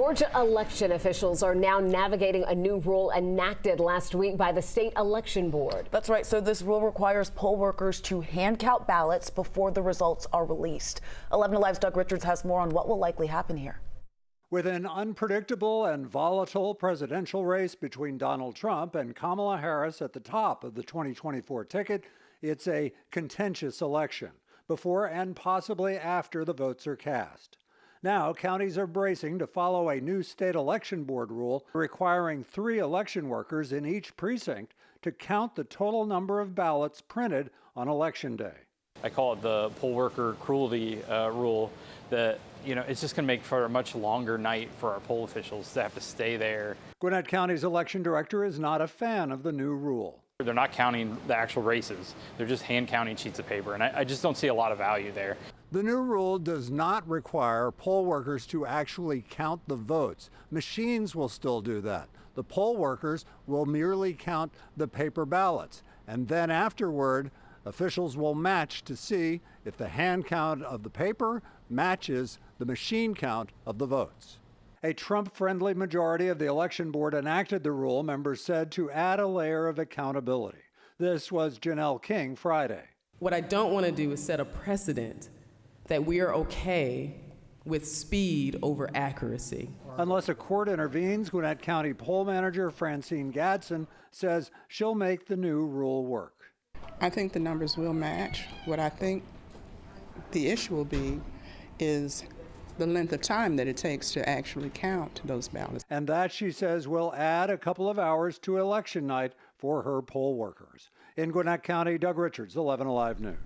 Georgia election officials are now navigating a new rule enacted last week by the state election board. That's right. So this rule requires poll workers to hand count ballots before the results are released. 11 Alive's Doug Richards has more on what will likely happen here. With an unpredictable and volatile presidential race between Donald Trump and Kamala Harris at the top of the 2024 ticket, it's a contentious election before and possibly after the votes are cast. Now, counties are bracing to follow a new state election board rule requiring 3 election workers in each precinct to count the total number of ballots printed on Election Day. I call it the poll worker cruelty rule that, it's just going to make for a much longer night for our poll officials to have to stay there. Gwinnett County's election director is not a fan of the new rule. They're not counting the actual races. They're just hand counting sheets of paper, and I just don't see a lot of value there. The new rule does not require poll workers to actually count the votes. Machines will still do that. The poll workers will merely count the paper ballots, and then afterward, officials will match to see if the hand count of the paper matches the machine count of the votes. A Trump-friendly majority of the election board enacted the rule, members said, to add a layer of accountability. This was Janelle King Friday. What I don't want to do is set a precedent that we are okay with speed over accuracy. Unless a court intervenes, Gwinnett County poll manager Francine Gadsden says she'll make the new rule work. I think the numbers will match. What I think the issue will be is the length of time that it takes to actually count those ballots. And that, she says, will add a couple of hours to election night for her poll workers. In Gwinnett County, Doug Richards, 11 Alive News.